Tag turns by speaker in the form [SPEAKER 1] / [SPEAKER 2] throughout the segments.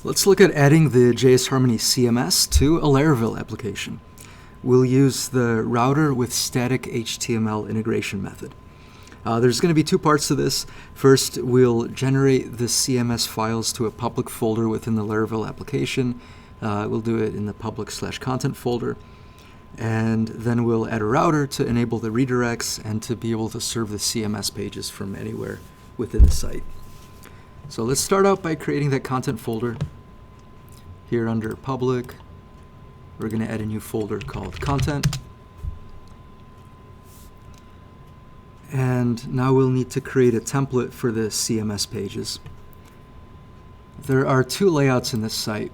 [SPEAKER 1] Let's look at adding the jsHarmony CMS to a Laravel application. We'll use the router with static HTML integration method. There's going to be two parts to this. First, we'll generate the CMS files to a public folder within the Laravel application. We'll do it in the public/content folder. And then we'll add a router to enable the redirects and to be able to serve the CMS pages from anywhere within the site. So let's start out by creating that content folder. Here under public, we're going to add a new folder called content. And now we'll need to create a template for the CMS pages. There are two layouts in this site.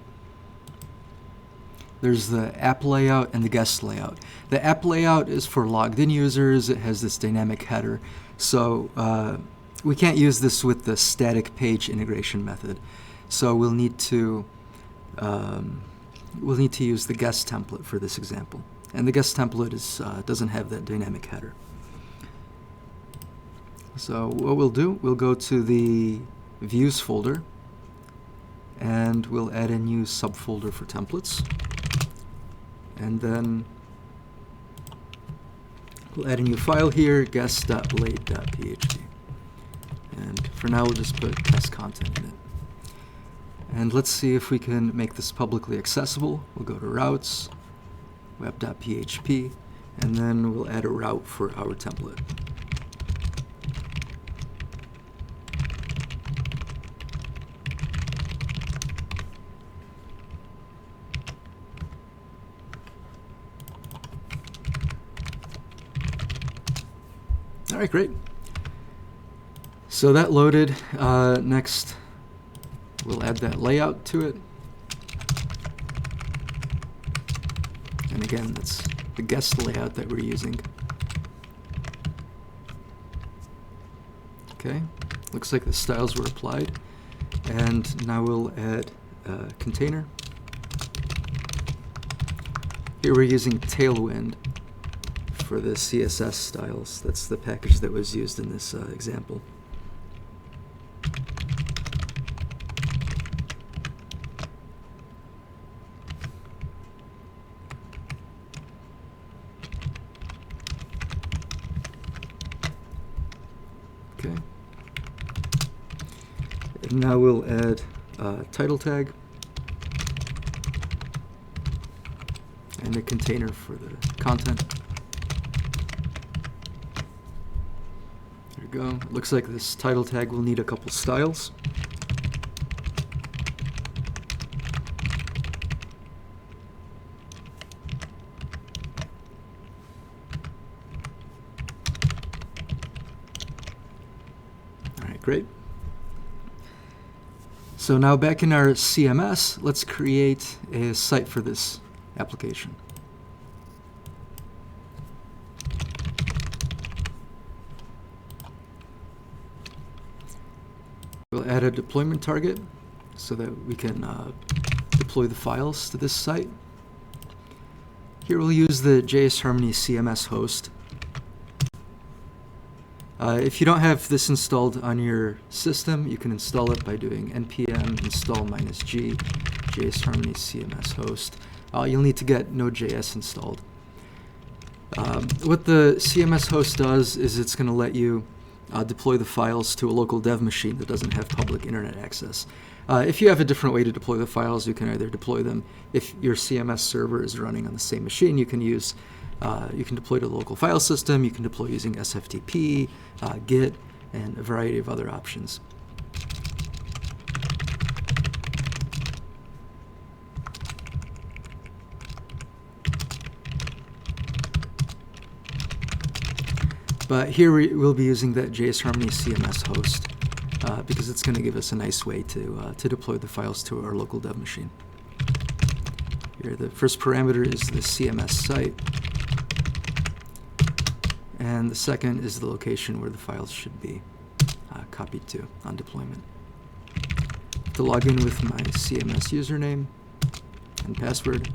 [SPEAKER 1] There's the app layout and the guest layout. The app layout is for logged in users. It has this dynamic header. So we can't use this with the static page integration method. So we'll need to use the guest template for this example. And the guest template doesn't have that dynamic header. So what we'll do, we'll go to the views folder and we'll add a new subfolder for templates. And then we'll add a new file here, guest.late.php. And for now, we'll just put test content in it. And let's see if we can make this publicly accessible. We'll go to routes, web.php, and then we'll add a route for our template. All right, great. So that loaded. Next, we'll add that layout to it. And again, that's the guest layout that we're using. Okay, looks like the styles were applied. And now we'll add a container. Here we're using Tailwind for the CSS styles. That's the package that was used in this example. Okay. And now we'll add a title tag and a container for the content. Go. It looks like this title tag will need a couple styles. All right, great. So now back in our CMS, let's create a site for this application. We'll add a deployment target so that we can deploy the files to this site. Here we'll use the jsHarmony CMS host. If you don't have this installed on your system, you can install it by doing npm install -g jsHarmony CMS host. You'll need to get Node.js installed. What the CMS host does is it's going to let you deploy the files to a local dev machine that doesn't have public internet access. If you have a different way to deploy the files, you can either deploy them. If your CMS server is running on the same machine, you can deploy to the local file system. You can deploy using SFTP, Git, and a variety of other options. But here we'll be using that jsHarmony CMS host because it's going to give us a nice way to deploy the files to our local dev machine. Here, the first parameter is the CMS site, and the second is the location where the files should be copied to on deployment. To log in with my CMS username and password,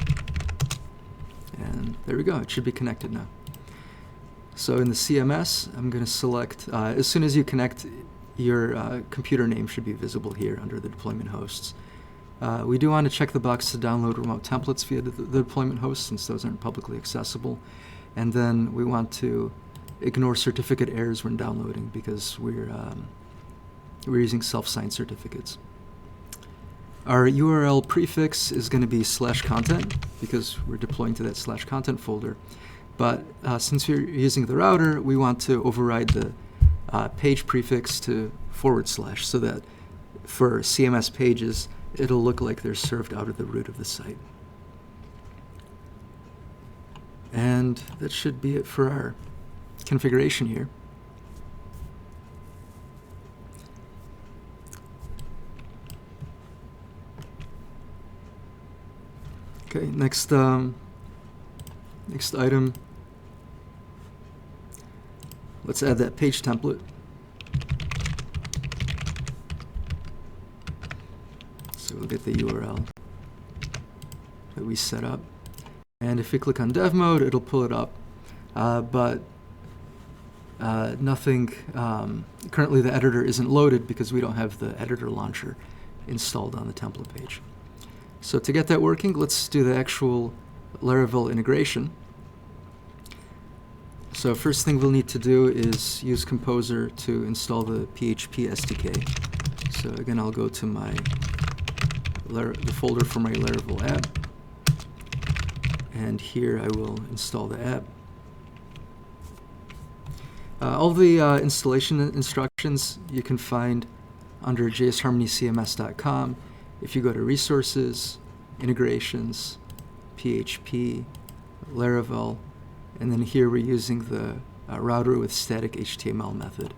[SPEAKER 1] and there we go. It should be connected now. So in the CMS, I'm going to select, as soon as you connect, your computer name should be visible here under the deployment hosts. We do want to check the box to download remote templates via the deployment host, since those aren't publicly accessible. And then we want to ignore certificate errors when downloading, because we're using self-signed certificates. Our URL prefix is going to be /content, because we're deploying to that /content folder. But since we're using the router, we want to override the page prefix to /, so that for CMS pages, it'll look like they're served out of the root of the site. And that should be it for our configuration here. Okay, next item. Let's add that page template. So we'll get the URL that we set up. And if we click on dev mode, it'll pull it up. But nothing, currently the editor isn't loaded because we don't have the editor launcher installed on the template page. So to get that working, let's do the actual Laravel integration. So first thing we'll need to do is use Composer to install the PHP SDK. So again, I'll go to the folder for my Laravel app. And here I will install the app. All the installation instructions you can find under jsHarmonyCMS.com. If you go to Resources, Integrations, PHP, Laravel, and then here we're using the router with static HTML method.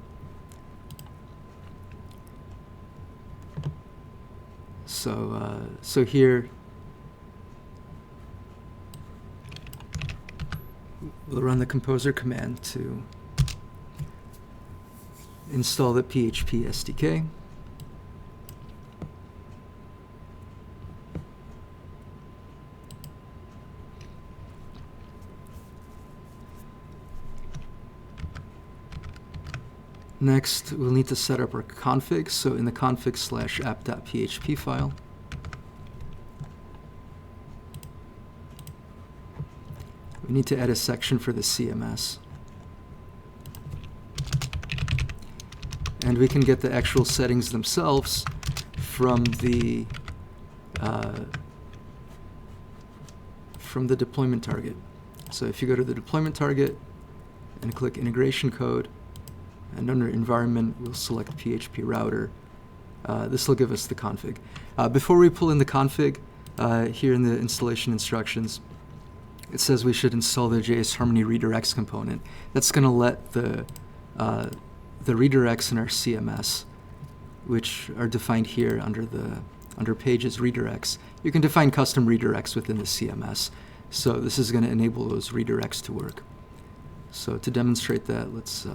[SPEAKER 1] So here we'll run the Composer command to install the PHP SDK. Next, we'll need to set up our config. So in the config/app.php file, we need to add a section for the CMS. And we can get the actual settings themselves from the deployment target. So if you go to the deployment target and click integration code, and under environment, we'll select PHP router. This will give us the config. Before we pull in the config, here in the installation instructions, it says we should install the jsHarmony redirects component. That's going to let the redirects in our CMS, which are defined here under pages redirects. You can define custom redirects within the CMS. So this is going to enable those redirects to work. So to demonstrate that, let's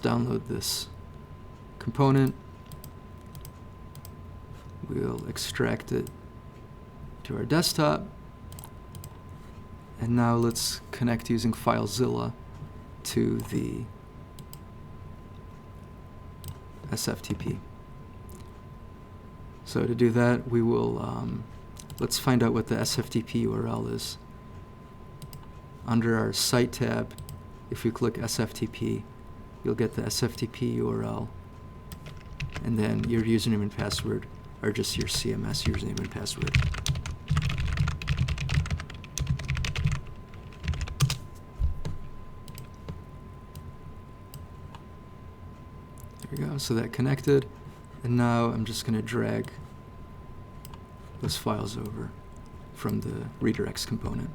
[SPEAKER 1] download this component. We'll extract it to our desktop. And now let's connect using FileZilla to the SFTP. So to do that, we will, let's find out what the SFTP URL is. Under our Site tab, if you click SFTP, you'll get the SFTP URL, and then your username and password are just your CMS username and password. There we go, so that connected, and now I'm just going to drag those files over from the redirects component.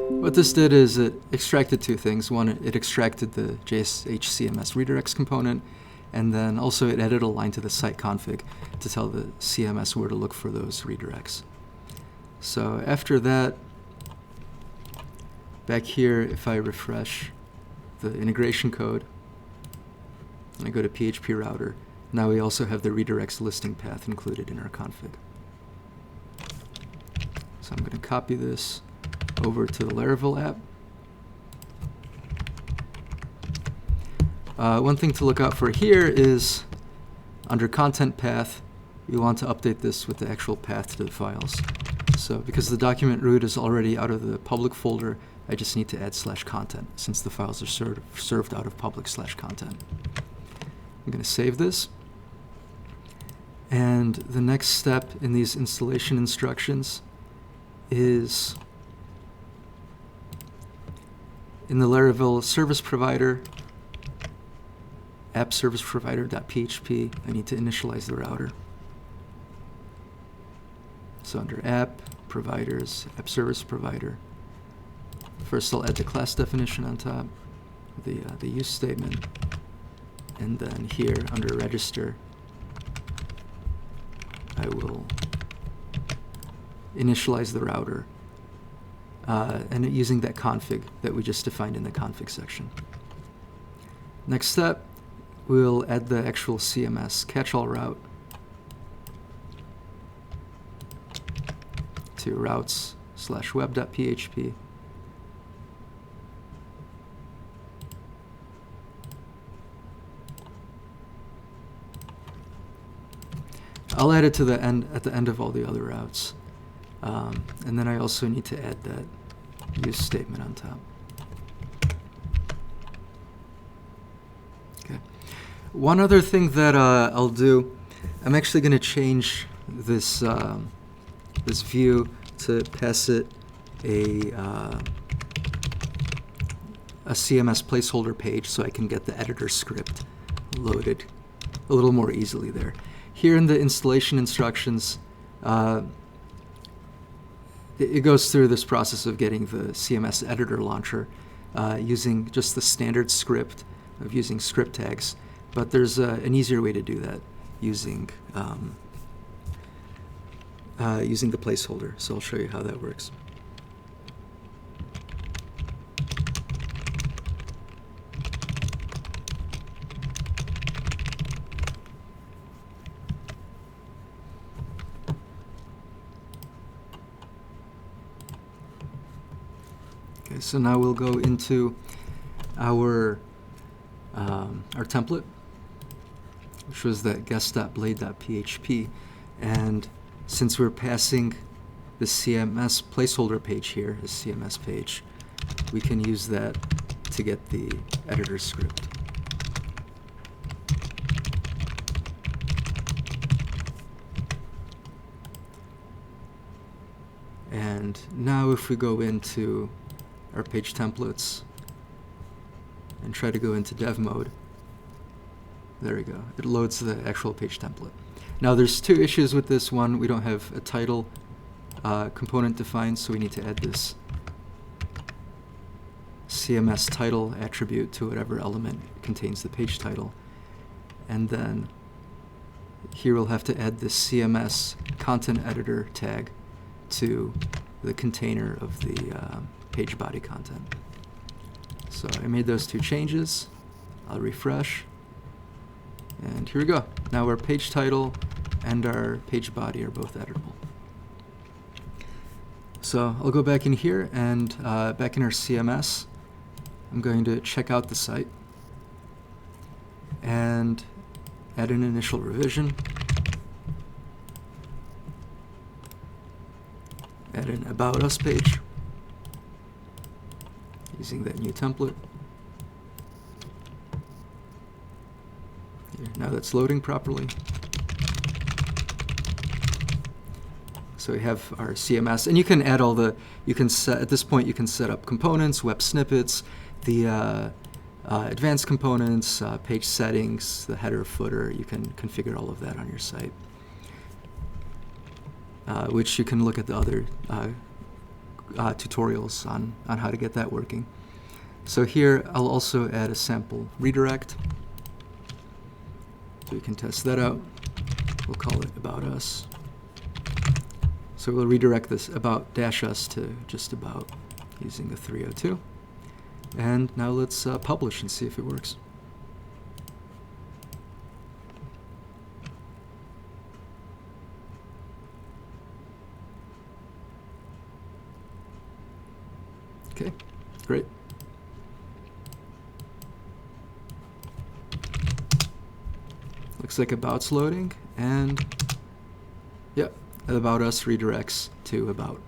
[SPEAKER 1] What this did is it extracted two things. One, it extracted the jsHCMS redirects component, and then also it added a line to the site config to tell the CMS where to look for those redirects. So after that, back here, if I refresh the integration code, and I go to PHP router, now we also have the redirects listing path included in our config. So I'm going to copy this over to the Laravel app. One thing to look out for here is under content path, we want to update this with the actual path to the files. So because the document root is already out of the public folder, I just need to add /content since the files are served out of public /content. I'm going to save this. And the next step in these installation instructions is in the Laravel service provider, app service provider.php, I need to initialize the router. So under app, providers, app service provider, first I'll add the class definition on top, the use statement, and then here under register, I will initialize the router and using that config that we just defined in the config section. Next step, we'll add the actual CMS catch-all route to routes/web.php. I'll add it to the end at the end of all the other routes. And then I also need to add that use statement on top. Okay. One other thing that I'll do, I'm actually going to change this this view to pass it a CMS placeholder page so I can get the editor script loaded a little more easily there. Here in the installation instructions, it goes through this process of getting the CMS editor launcher using just the standard script of using script tags. But there's an easier way to do that using using the placeholder. So I'll show you how that works. Okay, so now we'll go into our template, which was that guest.blade.php, and since we're passing the CMS placeholder page here, the CMS page, we can use that to get the editor script. And now if we go into our page templates and try to go into dev mode, there we go. It loads the actual page template. Now there's two issues with this. One, we don't have a title component defined, so we need to add this CMS title attribute to whatever element contains the page title. And then here we'll have to add this CMS content editor tag to the container of the page body content. So I made those two changes. I'll refresh. And here we go. Now our page title and our page body are both editable. So I'll go back in here and back in our CMS, I'm going to check out the site and add an initial revision. Add an About Us page using that new template. Here, now that's loading properly. So we have our CMS, and you can add all the, you can set, at this point you can set up components, web snippets, the advanced components, page settings, the header, footer. You can configure all of that on your site, which you can look at the other tutorials on how to get that working. So here I'll also add a sample redirect. So we can test that out. We'll call it About Us. So we'll redirect this about -us to just about using the 302. And now let's publish and see if it works. Okay, great. Looks like About's loading, and yep, About Us redirects to About.